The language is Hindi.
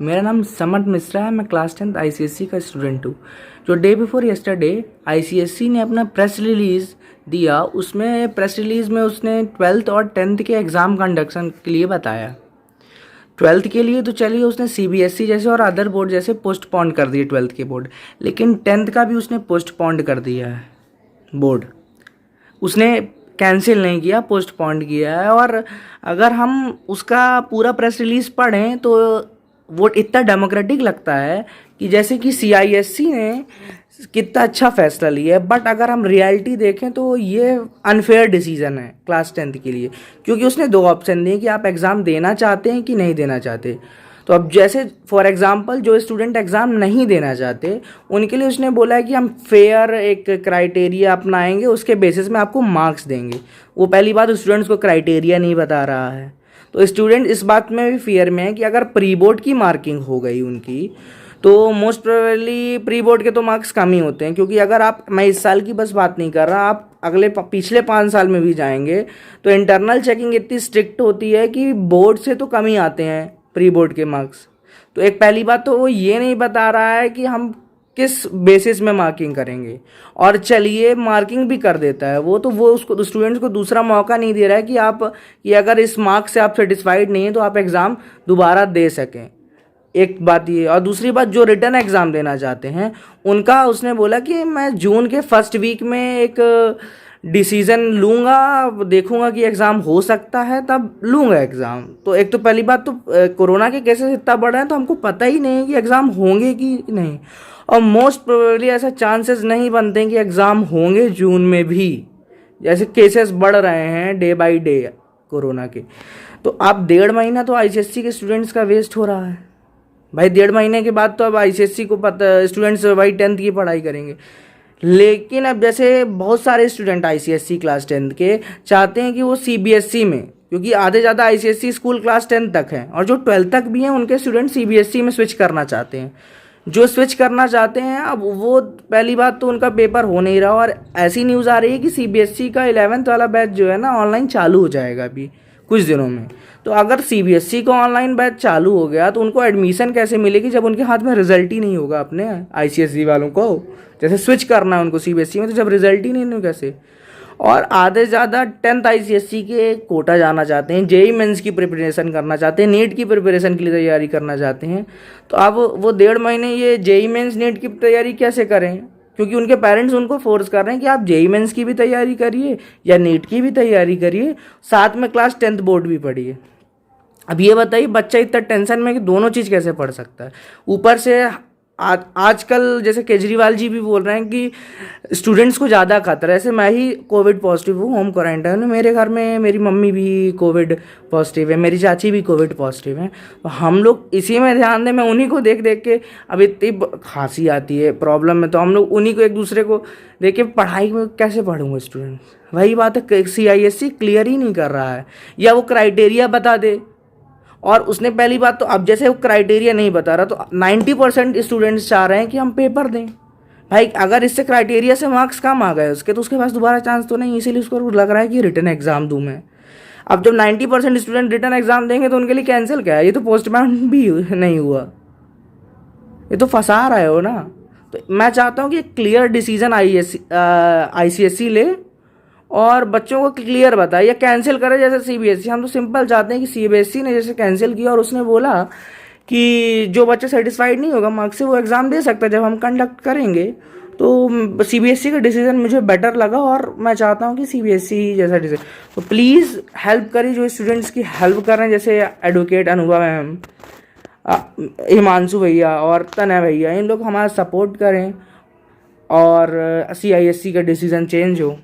मेरा नाम समर्थ मिश्रा है। मैं क्लास 10th आईसीएसई का स्टूडेंट हूँ। जो डे बिफोर यस्टरडे आईसीएसई ने अपना प्रेस रिलीज़ दिया, उसमें प्रेस रिलीज़ में उसने 12th और 10th के एग्ज़ाम कंडक्शन के लिए बताया। 12th के लिए तो चलिए उसने सीबीएसई जैसे और अदर बोर्ड जैसे पोस्टपोन कर दिए 12th के बोर्ड, लेकिन 10th का भी उसने पोस्टपोन कर दिया है। बोर्ड उसने कैंसिल नहीं किया, पोस्टपोन किया है। और अगर हम उसका पूरा प्रेस रिलीज़ पढ़ें तो वो इतना डेमोक्रेटिक लगता है कि जैसे कि सीआईएससी ने कितना अच्छा फैसला लिया है। बट अगर हम रियलिटी देखें तो ये अनफेयर डिसीजन है क्लास 10th के लिए, क्योंकि उसने दो ऑप्शन दिए कि आप एग्ज़ाम देना चाहते हैं कि नहीं देना चाहते। तो अब जैसे फॉर एग्ज़ाम्पल जो स्टूडेंट एग्ज़ाम नहीं देना चाहते उनके लिए उसने बोला है कि हम फेयर एक क्राइटेरिया अपनाएंगे, उसके बेसिस में आपको मार्क्स देंगे। वो पहली बात स्टूडेंट्स को क्राइटेरिया नहीं बता रहा है, तो स्टूडेंट इस बात में भी फियर में है कि अगर प्री बोर्ड की मार्किंग हो गई उनकी तो मोस्ट प्रोबेबली प्री बोर्ड के तो मार्क्स कम ही होते हैं। क्योंकि अगर आप, मैं इस साल की बस बात नहीं कर रहा, आप अगले पिछले 5 साल में भी जाएंगे तो इंटरनल चेकिंग इतनी स्ट्रिक्ट होती है कि बोर्ड से तो कम ही आते हैं प्री बोर्ड के मार्क्स। तो एक पहली बात तो वो ये नहीं बता रहा है कि हम किस बेसिस में मार्किंग करेंगे, और चलिए मार्किंग भी कर देता है वो, तो वो उसको स्टूडेंट्स को दूसरा मौका नहीं दे रहा है कि अगर इस मार्क्स से आप सेटिस्फाइड नहीं है तो आप एग्ज़ाम दोबारा दे सकें। एक बात ये, और दूसरी बात जो रिटर्न एग्ज़ाम देना चाहते हैं उनका उसने बोला कि मैं जून के फर्स्ट वीक में एक डिसीज़न लूँगा, देखूँगा कि एग्ज़ाम हो सकता है तब लूँगा एग्ज़ाम। तो एक तो पहली बात तो कोरोना के केसेस इतना बढ़ रहे हैं तो हमको पता ही नहीं है कि एग्ज़ाम होंगे कि नहीं, और मोस्ट प्रोबेबली ऐसा चांसेस नहीं बनते हैं कि एग्ज़ाम होंगे जून में भी, जैसे केसेस बढ़ रहे हैं डे बाय डे कोरोना के। तो अब 1.5 महीना तो आईसीएसई के स्टूडेंट्स का वेस्ट हो रहा है भाई। 1.5 महीने के बाद तो अब आईसीएसई को पता, स्टूडेंट्स भाई 10th की पढ़ाई करेंगे। लेकिन अब जैसे बहुत सारे स्टूडेंट आईसीएसई क्लास 10th के चाहते हैं कि वो सीबीएसई में, क्योंकि आधे ज़्यादा आईसीएसई स्कूल क्लास 10th तक हैं और जो 12th तक भी हैं उनके स्टूडेंट सीबीएसई में स्विच करना चाहते हैं। जो स्विच करना चाहते हैं अब वो पहली बात तो उनका पेपर हो नहीं रहा, और ऐसी न्यूज़ आ रही है कि सीबीएसई का 11th वाला बैच जो है ना ऑनलाइन चालू हो जाएगा अभी कुछ दिनों में। तो अगर सीबीएसई का ऑनलाइन बैच चालू हो गया तो उनको एडमिशन कैसे मिलेगी जब उनके हाथ में रिजल्ट ही नहीं होगा अपने आईसीएसई वालों को। जैसे स्विच करना है उनको सीबीएसई में, तो जब रिजल्ट ही नहीं है कैसे। और आधे ज़्यादा 10th आईसीएसई के कोटा जाना चाहते हैं, जेईई मेंस की प्रिपरेशन करना चाहते हैं, नीट की प्रिपरेशन के लिए तैयारी करना चाहते हैं। तो अब वो 1.5 महीने ये जेईई मेंस नीट की तैयारी कैसे करें, क्योंकि उनके पेरेंट्स उनको फोर्स कर रहे हैं कि आप जेईई मेंस की भी तैयारी करिए या नीट की भी तैयारी करिए, साथ में क्लास 10th बोर्ड भी पढ़िए। अब ये बताइए बच्चा इतना टेंशन में कि दोनों चीज़ कैसे पढ़ सकता है। ऊपर से आजकल जैसे केजरीवाल जी भी बोल रहे हैं कि स्टूडेंट्स को ज़्यादा खतरा है। ऐसे मैं ही कोविड पॉजिटिव हूँ, होम क्वारंटाइन हूँ, मेरे घर में मेरी मम्मी भी कोविड पॉजिटिव है, मेरी चाची भी कोविड पॉजिटिव है। तो हम लोग इसी में ध्यान दें। मैं उन्हीं को देख देख के, अब इतनी खांसी आती है प्रॉब्लम है तो हम लोग उन्हीं को एक दूसरे को देख के पढ़ाई में कैसे पढ़ूँगा स्टूडेंट। वही बात है, सीआईएससी क्लियर ही नहीं कर रहा है, या वो क्राइटेरिया बता दे। और उसने पहली बात तो अब जैसे वो क्राइटेरिया नहीं बता रहा तो 90% स्टूडेंट्स चाह रहे हैं कि हम पेपर दें। भाई अगर इससे क्राइटेरिया से मार्क्स कम आ गए उसके तो उसके पास दोबारा चांस तो नहीं, इसीलिए उसको लग रहा है कि रिटर्न एग्जाम दूं मैं। अब जब 90% स्टूडेंट रिटर्न एग्जाम देंगे तो उनके लिए कैंसिल क्या है, ये तो पोस्टपोन भी नहीं हुआ, ये तो फंसा रहे हो ना। तो मैं चाहता हूँ कि क्लियर डिसीजन आईसीएसई ले और बच्चों को क्लियर बताए या कैंसिल करे जैसे सीबीएसई। हम तो सिंपल चाहते हैं कि सीबीएसई ने जैसे कैंसिल किया और उसने बोला कि जो बच्चा सेटिस्फाइड नहीं होगा मार्क्स से वो एग्ज़ाम दे सकता है जब हम कंडक्ट करेंगे। तो सीबीएसई का डिसीजन मुझे बेटर लगा और मैं चाहता हूँ कि सीबीएसई जैसा डिसीजन। तो प्लीज़ हेल्प करिए जो स्टूडेंट्स की हेल्प कर रहे हैं, जैसे एडवोकेट अनुभव मैम, हिमांशु भैया और तनय भैया, इन लोग हमारा सपोर्ट करें और सीआईएससी का डिसीज़न चेंज हो।